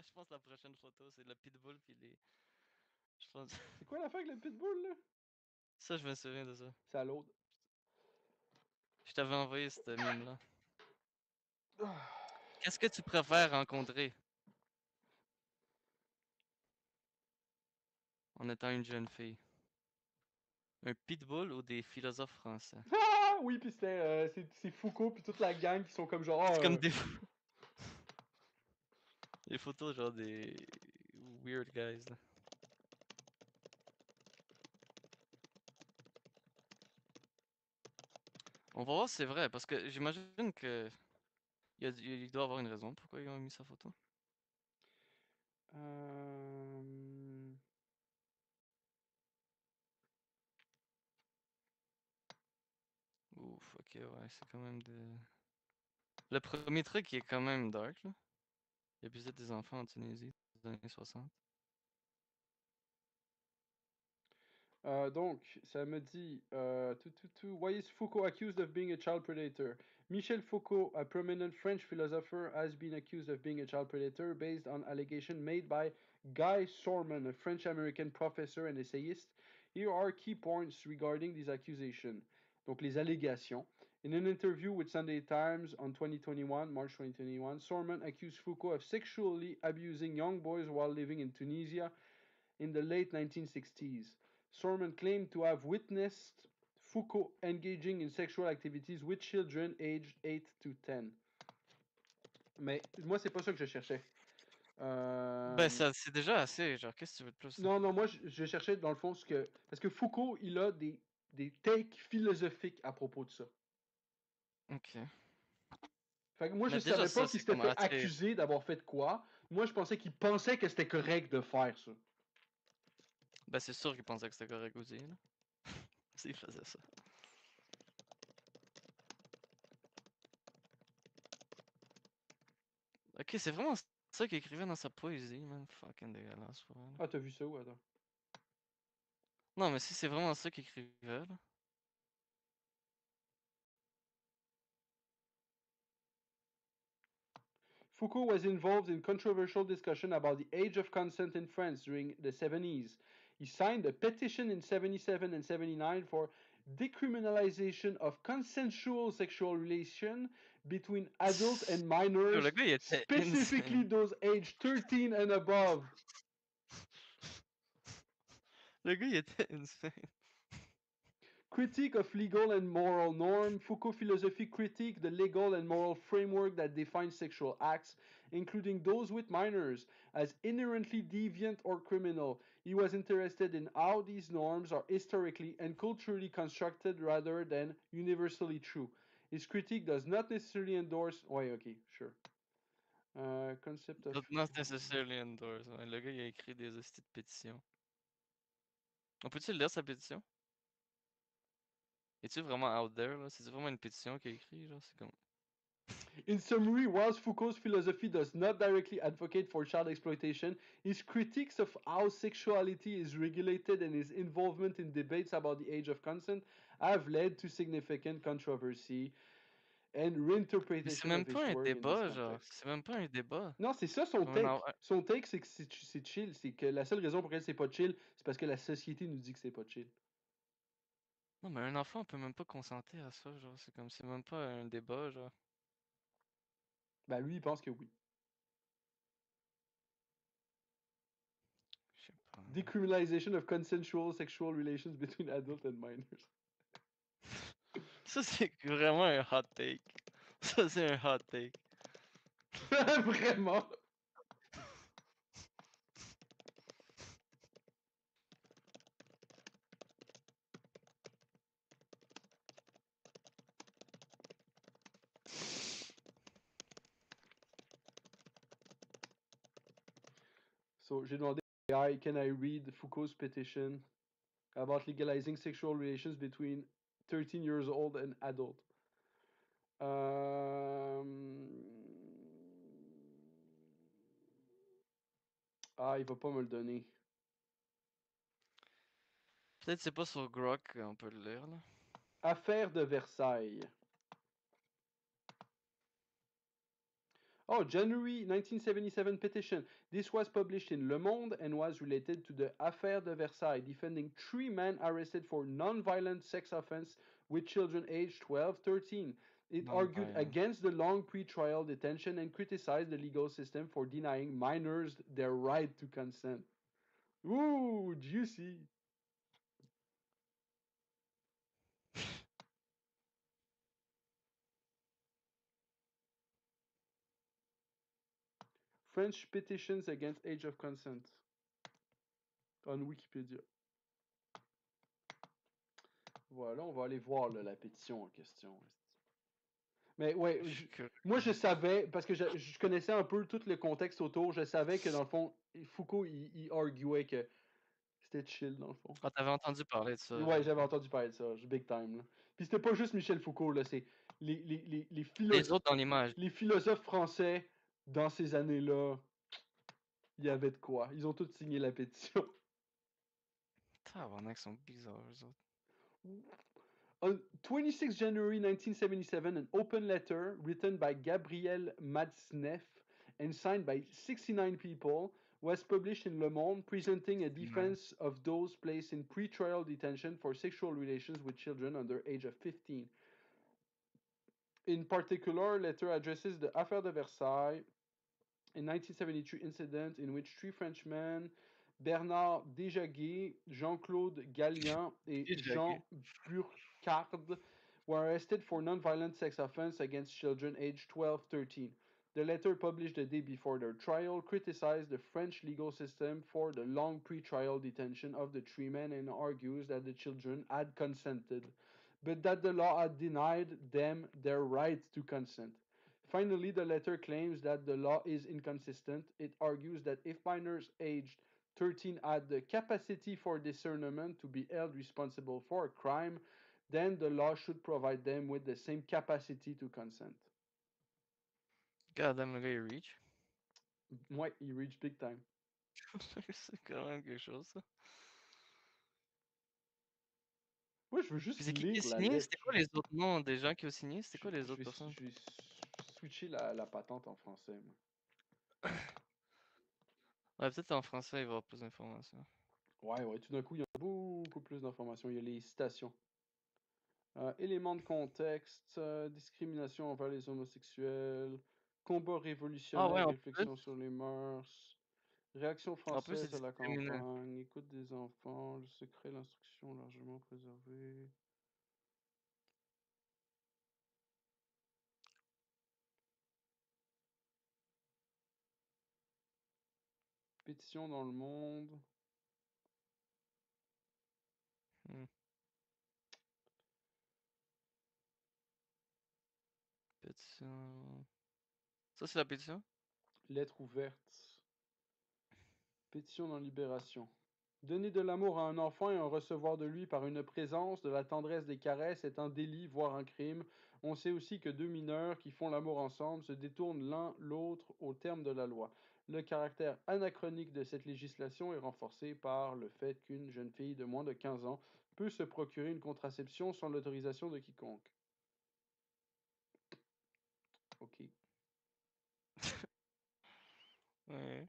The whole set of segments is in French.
Je pense que la prochaine photo, c'est le pitbull puis les. Je pense. C'est quoi l'affaire avec le pitbull, là? Ça, je me souviens de ça. C'est à l'autre. Je t'avais envoyé cette mime-là. Ah. Qu'est-ce que tu préfères rencontrer en étant une jeune fille? Un pitbull ou des philosophes français? Ah! Oui, pis c'est Foucault pis toute la gang qui sont comme genre... C'est comme Ah, des photos genre des weird guys là. On va voir si c'est vrai, parce que j'imagine que il doit avoir une raison pourquoi ils ont mis sa photo. euh... Ouf, ok, ouais, c'est quand même de... Le premier truc il est quand même dark, là. Il abusait des enfants en Tunisie dans les années 60. Donc, ça me dit, why is Foucault accused of being a child predator? Michel Foucault, a prominent French philosopher, has been accused of being a child predator based on allegation made by Guy Sorman, a French-American professor and essayist. Here are key points regarding these accusations. Donc, les allégations. In an interview with Sunday Times on 2021, March 2021, Sorman accused Foucault of sexually abusing young boys while living in Tunisia in the late 1960s. Sorman claimed to have witnessed Foucault engaging in sexual activities with children aged 8 to 10. Mais moi, c'est pas ça que je cherchais. Ben ça, c'est déjà assez, genre, qu'est-ce que tu veux de plus? Non, non, moi, je cherchais dans le fond ce que. Parce que Foucault, il a des takes philosophiques à propos de ça. Ok. Fait que moi, je Mais déjà savais pas ça, qu'il c'est s'était comme fait assez... accuser d'avoir fait quoi. Moi, je pensais qu'il pensait que c'était correct de faire ça. Ben c'est sûr qu'ils pensaient que c'était correct aussi, là. S'ils faisaient ça. Ok, c'est vraiment ça qu'il écrivait dans sa poésie, man. Fucking dégueulasse, pour elle. Ah, t'as vu ça ou attends? Non, mais si c'est vraiment ça qu'il écrivait, là. Foucault was involved in controversial discussion about the age of consent in France during the 70s. He signed a petition in 77 and 79 for decriminalization of consensual sexual relation between adults and Yo, le minors, gars, il était specifically insane. those aged 13 and above. Le gars, il était insane. Critique of legal and moral norm. Foucault philosophy critique the legal and moral framework that defines sexual acts, including those with minors, as inherently deviant or criminal. He was interested in how these norms are historically and culturally constructed rather than universally true. His critique does not necessarily endorse... Ouais, ok, sure. Concept of... Not necessarily endorsed. Ouais, le gars, il a écrit des hosties de pétitions. On peut-tu lire sa pétition? Es-tu vraiment out there, là? C'est vraiment une pétition qu'il a écrit, genre? C'est comme... In summary, whilst Foucault's philosophy does not directly advocate for child exploitation, his critiques of how sexuality is regulated and his involvement in debates about the age of consent have led to significant controversy and Mais c'est reinterpretation même of his pas un work in this débat, genre. context. C'est même pas un débat. Non, c'est ça son Comme un... take. Son take, c'est que c'est chill. C'est que la seule raison pour laquelle c'est pas chill, c'est parce que la société nous dit que c'est pas chill. Non, mais un enfant peut même pas consentir à ça, genre. C'est comme... C'est même pas un débat, genre. Ben lui, il pense que oui. Je sais pas. Decriminalization of consensual sexual relations between adults and minors. Ça, c'est vraiment un hot take. Ça, c'est un hot take. Vraiment. So, j'ai demandé à AI, can I read Foucault's petition about legalizing sexual relations between 13 years old and adult? Ah, il va pas me le donner. Peut-être c'est pas sur Grok qu'on peut le lire, là. Affaire de Versailles. Oh, January 1977 petition. This was published in Le Monde and was related to the Affaire de Versailles, defending 3 men arrested for non-violent sex offense with children aged 12, 13. It argued Non-violent. against the long pre-trial detention and criticized the legal system for denying minors their right to consent. Ooh, juicy. French petitions against age of consent on Wikipédia. Voilà, on va aller voir là, la pétition en question. Mais ouais, Je suis curieux. moi je savais, parce que je connaissais un peu tout le contexte autour, je savais que dans le fond, Foucault, il arguait que c'était chill dans le fond. Ah, t'avais entendu parler de ça, Ouais, genre. j'avais entendu parler de ça, big time. Là. Puis c'était pas juste Michel Foucault, là, c'est Les autres dans l'image. les philosophes français dans ces années-là, il y avait de quoi. Ils ont tous signé la pétition. Tabarnak, ils sont bizarres, eux autres. On 26 January 1977, an open letter written by Gabriel Matzneff and signed by 69 people was published in Le Monde, presenting a defense of those placed in pretrial detention for sexual relations with children under age of 15. In particular, letter addresses the Affaire de Versailles, a 1973 incident in which 3 Frenchmen, Bernard Desjaguets, Jean-Claude Gallian, et Déjà, Jean Burkhardt, were arrested for non-violent sex offense against children aged 12-13. The letter, published the day before their trial, criticized the French legal system for the long pre-trial detention of the 3 men and argues that the children had consented, but that the law had denied them their right to consent. Finally, the letter claims that the law is inconsistent. It argues that if minors aged 13 had the capacity for discernment to be held responsible for a crime, then the law should provide them with the same capacity to consent. God damn, le gars, il reach. Ouais, il reach big time. C'est quand même quelque chose, ça. Moi, je veux Puis juste c'est qui a lire la signé? lettre. C'était quoi les autres noms des gens qui ont signé? C'était quoi les Je autres vais, personnes? je vais switcher la patente en français. Moi. Ouais, peut-être en français, il va y avoir plus d'informations. Ouais, tout d'un coup, il y a beaucoup plus d'informations. Il y a les citations. Éléments de contexte, discrimination envers les homosexuels, combat Ah ouais, révolutionnaire, réflexion sur les mœurs, réaction en plus, c'est française à la discriminant. campagne, écoute des enfants, le secret, l'instruction largement préservé. Pétition dans le monde. Hmm. Pétition. Ça, c'est la pétition? Lettre ouverte. Pétition dans Libération. Donner de l'amour à un enfant et en recevoir de lui par une présence, de la tendresse, des caresses est un délit, voire un crime. On sait aussi que 2 mineurs qui font l'amour ensemble se détournent l'un l'autre au terme de la loi. Le caractère anachronique de cette législation est renforcé par le fait qu'une jeune fille de moins de 15 ans peut se procurer une contraception sans l'autorisation de quiconque. Ok. Ouais.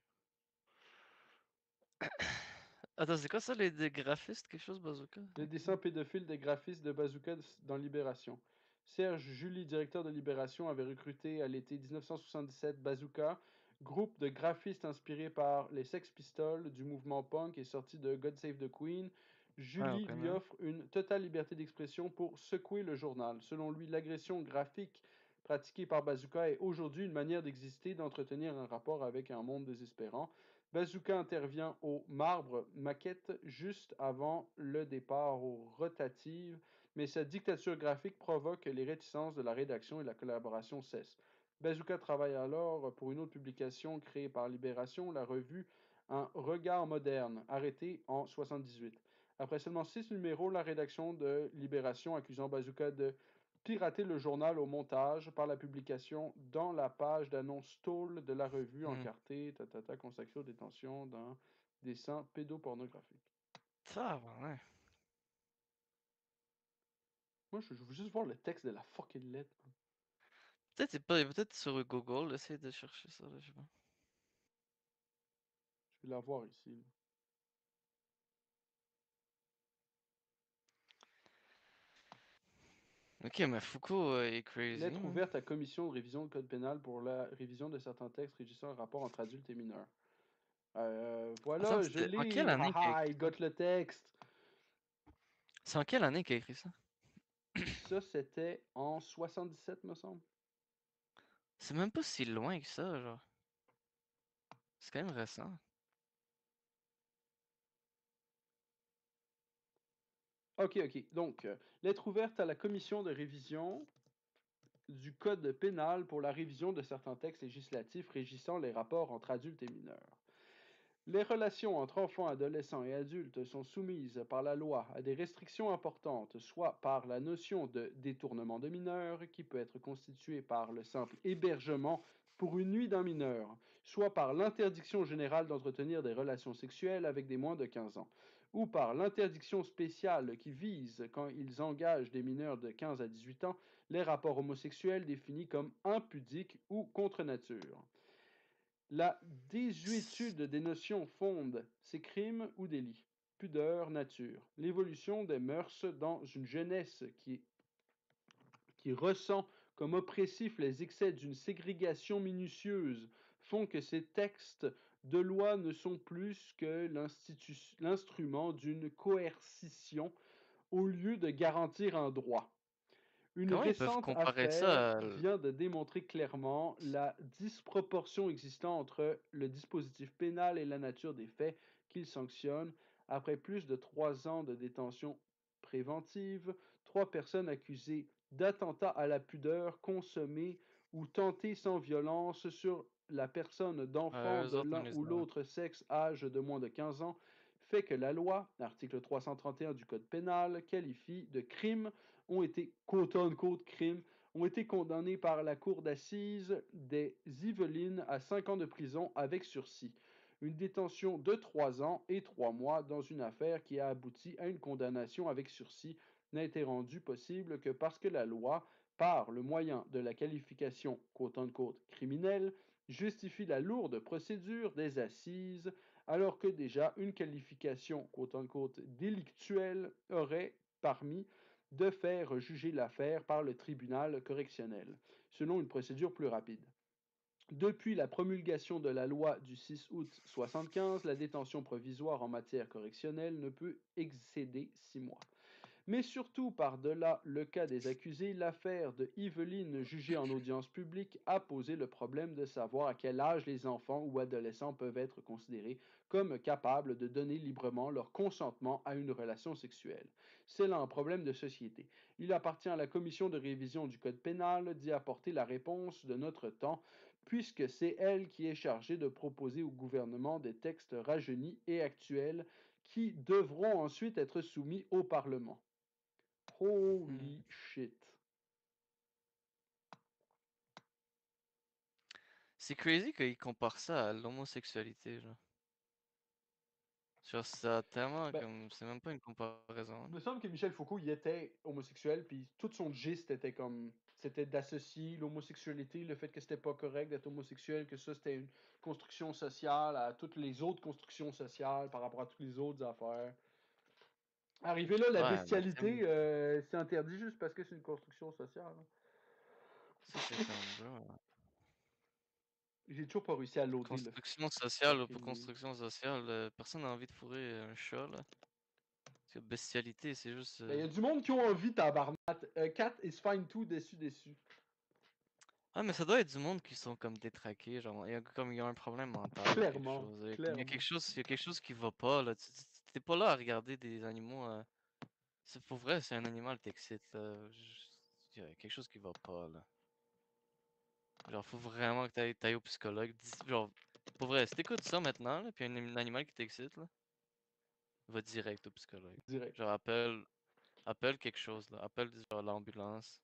Attends, c'est quoi ça, des graphistes, quelque chose, Bazooka? Le Ok. dessin pédophile des graphistes de Bazooka dans Libération. Serge Julie, directeur de Libération, avait recruté à l'été 1977 Bazooka, groupe de graphistes inspiré par les Sex Pistols du mouvement punk et sorti de God Save the Queen. Ouais, Julie lui vraiment. offre une totale liberté d'expression pour secouer le journal. Selon lui, l'agression graphique pratiquée par Bazooka est aujourd'hui une manière d'exister, d'entretenir un rapport avec un monde désespérant. Bazooka intervient au Marbre Maquette juste avant le départ aux rotatives, mais sa dictature graphique provoque que les réticences de la rédaction et la collaboration cessent. Bazooka travaille alors pour une autre publication créée par Libération, la revue Un regard moderne, arrêtée en 1978. Après seulement 6 numéros, la rédaction de Libération accusant Bazooka de pirater le journal au montage par la publication dans la page d'annonce tôle de la revue Hmm. encartée, consacrée aux détentions d'un dessin pédopornographique. Ça, ouais. Moi, je veux juste voir le texte de la fucking lettre. Peut-être sur Google, essaye de chercher ça, là, je sais pas. Je vais la voir ici. Ok, mais Foucault est crazy, Lettre man. ouverte à commission de révision du code pénal pour la révision de certains textes régissant un rapport entre adultes et mineurs. Attends, Voilà, je en quelle l'ai. année qu'il a Haha, écrit I ça? got le texte. C'est en quelle année qu'il a écrit ça? Ça, c'était en 77, me semble. C'est même pas si loin que ça, genre. C'est quand même récent. Ok, ok. Donc, lettre ouverte à la commission de révision du code pénal pour la révision de certains textes législatifs régissant les rapports entre adultes et mineurs. Les relations entre enfants, adolescents et adultes sont soumises par la loi à des restrictions importantes, soit par la notion de détournement de mineurs, qui peut être constitué par le simple hébergement pour une nuit d'un mineur, soit par l'interdiction générale d'entretenir des relations sexuelles avec des moins de 15 ans, ou par l'interdiction spéciale qui vise, quand ils engagent des mineurs de 15 à 18 ans, les rapports homosexuels définis comme impudiques ou contre nature. La désuétude des notions fonde ces crimes ou délits. Pudeur, nature. L'évolution des mœurs dans une jeunesse qui ressent comme oppressifs les excès d'une ségrégation minutieuse font que ces textes de loi ne sont plus que l'instrument d'une coercition au lieu de garantir un droit. Une Comment ils peuvent récente comparer affaire ça à... vient de démontrer clairement la disproportion existant entre le dispositif pénal et la nature des faits qu'il sanctionne. Après plus de 3 ans de détention préventive, 3 personnes accusées d'attentat à la pudeur consommé ou tenté sans violence sur la personne d'enfants eux de autres, on l'un les ou a. l'autre sexe âge de moins de 15 ans fait que la loi, article 331 du Code pénal, qualifie de crime ont été quote-unquote crimes, ont été condamnés par la cour d'assises des Yvelines à 5 ans de prison avec sursis. Une détention de 3 ans et 3 mois dans une affaire qui a abouti à une condamnation avec sursis n'a été rendue possible que parce que la loi, par le moyen de la qualification quote-unquote criminelle, justifie la lourde procédure des assises, alors que déjà une qualification quote-unquote délictuelle aurait permis de faire juger l'affaire par le tribunal correctionnel, selon une procédure plus rapide. Depuis la promulgation de la loi du 6 août 1975, la détention provisoire en matière correctionnelle ne peut excéder 6 mois. Mais surtout, par-delà le cas des accusés, l'affaire de Yveline jugée en audience publique a posé le problème de savoir à quel âge les enfants ou adolescents peuvent être considérés comme capables de donner librement leur consentement à une relation sexuelle. C'est là un problème de société. Il appartient à la commission de révision du Code pénal d'y apporter la réponse de notre temps, puisque c'est elle qui est chargée de proposer au gouvernement des textes rajeunis et actuels qui devront ensuite être soumis au Parlement. Hmm. Holy shit. C'est crazy qu'ils comparent ça à l'homosexualité, genre. Genre, ça tellement Ben, comme... C'est même pas une comparaison, il là. me semble que Michel Foucault, il était homosexuel, puis tout son giste était comme. C'était d'associer l'homosexualité, le fait que c'était pas correct d'être homosexuel, que ça c'était une construction sociale à toutes les autres constructions sociales par rapport à toutes les autres affaires. Arrivé là, la Ouais, mais bestialité, c'est interdit juste parce que c'est une construction sociale. ça, c'est comme, bro. J'ai toujours pas réussi à loader le Construction sociale ou pas fucking lien. construction sociale, personne n'a envie de fourrer un chat, là. Parce que bestialité, c'est juste... Ben, il y a du monde qui ont envie, tabarnak. Cat is fine too, déçu, déçu. Ah, mais ça doit être du monde qui sont comme détraqués, genre, comme il y a un problème mental ou quelque Clairement, chose. Il y a clairement. il y a quelque chose qui va pas, là. T'es pas là à regarder des animaux. C'est pour vrai, c'est un animal t'excite, là. Il y a quelque chose qui va pas, là. Genre, faut vraiment que t'ailles au psychologue. Genre, pour vrai, si t'écoutes ça maintenant, là, puis un animal qui t'excite, là, va direct au psychologue. Direct. Genre, appelle quelque chose, là. Appelle, genre, l'ambulance.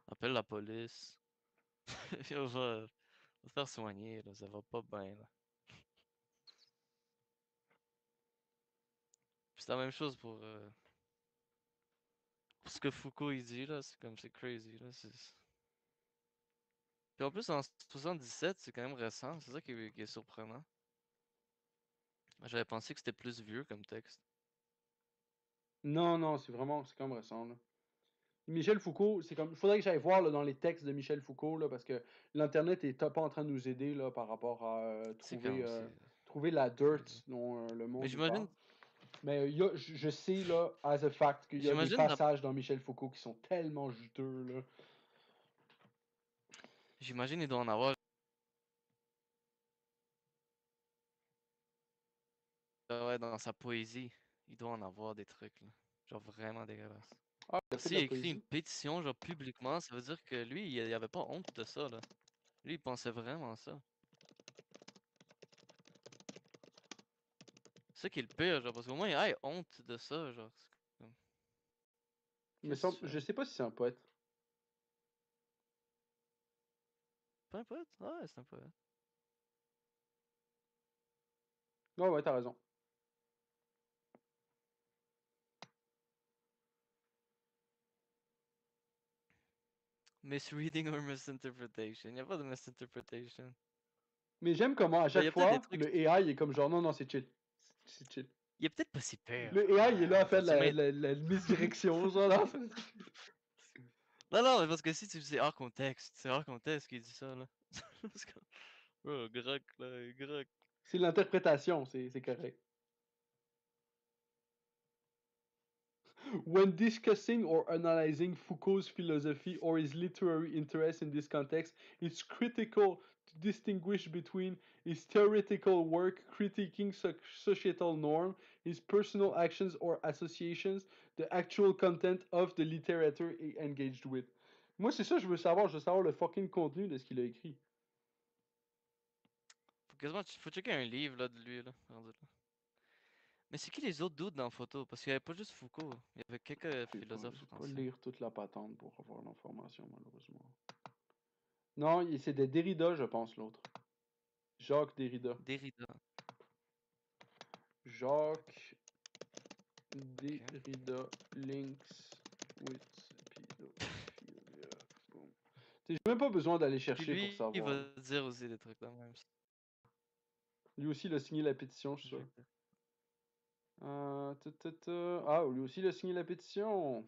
Appelle la police. Va te faire soigner, là. Ça va pas bien, là. Puis c'est la même chose pour ce que Foucault il dit là, c'est comme c'est crazy là. Puis en plus, en 77, c'est quand même récent. C'est ça qui est surprenant. J'avais pensé que c'était plus vieux comme texte. Non, non, c'est quand même récent, là. Michel Foucault, c'est comme. Il faudrait que j'aille voir là, dans les textes de Michel Foucault, là, parce que l'Internet est pas en train de nous aider là, par rapport à C'est quand même. trouver la dirt dont le Mais monde nous parle. j'imagine. Mais je sais, là, as a fact, qu'il y a des J'imagine. passages dans Michel Foucault qui sont tellement juteux, là. J'imagine il doit en avoir. Ouais, dans sa poésie, il doit en avoir des trucs, là. Genre vraiment dégueulasse. Ah, il a fait de S'il la a écrit une poésie. pétition, genre publiquement, ça veut dire que lui, il avait pas honte de ça, là. Lui, il pensait vraiment ça. C'est ça qui est le pire, genre, parce qu'au moins, il a honte de ça, genre. Comme, Mais qu'est-ce que tu je fais? sais pas si c'est un poète. Pas un poète? Ouais, c'est un poète. Ouais, ouais, t'as raison. Misreading or misinterpretation. Il a pas de misinterpretation. Mais j'aime comment, à Ben, il y chaque a peut-être des fois, trucs. le AI est comme genre, non, non, c'est chill. C'est chill. Il est peut-être pas si pire. Le AI, il est là à faire Genre, de tu mets. la misdirection, genre, là. Non, non, mais parce que si tu c'est hors contexte qui dit ça, là. Parce que. Oh, grec, là, grec. C'est l'interprétation, c'est correct. When discussing or analyzing Foucault's philosophy or his literary interest in this context, it's critical to distinguish between his theoretical work critiquing societal norm, his personal actions or associations, the actual content of the literature he engaged with. Moi, c'est ça, je veux savoir. Je veux savoir le fucking contenu de ce qu'il a écrit. Faut checker un livre, là, de lui, là. Rendu là. Mais c'est qui les autres doutes dans la photo? Parce qu'il y avait pas juste Foucault. Il y avait quelques Je philosophes vais pas français. lire toute la patente pour avoir l'information, malheureusement. Non, c'est des Derrida, je pense, l'autre. Jacques Derrida. Derrida. Jacques Ok. Derrida links with pedophilia. Boom. J'ai même pas besoin d'aller Puis chercher pour lui, il savoir, là. va dire aussi des trucs de même. Lui aussi, il a signé la pétition, je suis Je sûr. vais- Ah, lui aussi, il a signé la pétition.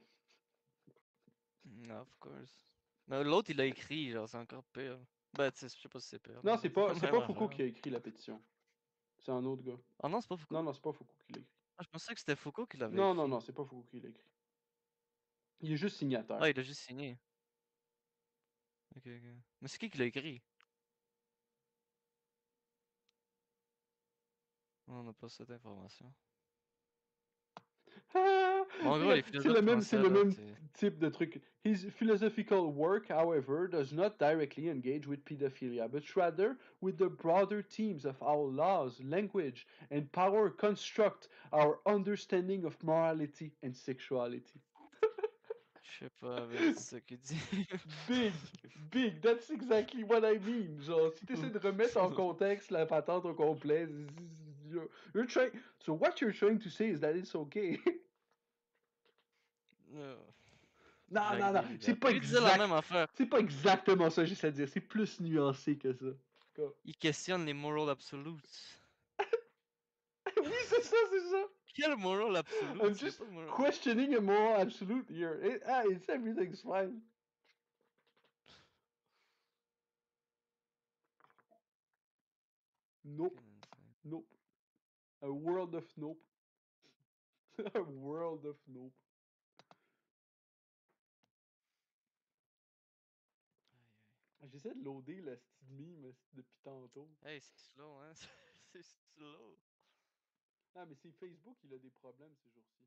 Of course. Mais l'autre, il a écrit, genre, c'est encore pire. Ben, tu sais, je sais pas si c'est pire, là, Non, mais c'est la c'est même pas Foucault affaire. qui a écrit la pétition. C'est un autre gars. Ah non, c'est pas Non, Foucault? non, c'est pas Foucault qui l'a écrit. Ah, je pensais que c'était Foucault qui l'avait Non, non, écrit. non, c'est pas Foucault qui l'a écrit. Il est juste signataire. Ah, il a juste signé. Ok, ok. Mais c'est qui l'a écrit? On n'a pas cette information. Ah, Mais en gros, les regarde, philosophes c'est français, le là, même c'est... type de truc. His philosophical work, however, does not directly engage with pedophilia, but rather with the broader themes of how laws, language, and power construct our understanding of morality and sexuality. Je sais pas, mais c'est ça qu'il dit. Big, that's exactly what I mean. Genre, si tu essaies de remettre en contexte la patente au complet, you're trying. So what you're trying to say is that it's okay. Euh, Non, Jacques non, non, Derrida. Puis lui disait la même exact. affaire. C'est pas exactement ça que j'essaie de dire. C'est plus nuancé que ça. Comme- Il questionne les moral absolutes. Oui, c'est ça. Quel moral I'm absolute? Il y a just pas de moral. questioning a moral absolute here. It's everything's fine. Nope. Fucking insane. Nope. A world of nope. A world of nope. Aïe, J'essaie de loader le style meme depuis tantôt. aïe. Hey, c'est slow, hein? C'est slow. Ah, mais c'est Facebook, il a des problèmes ces jours-ci.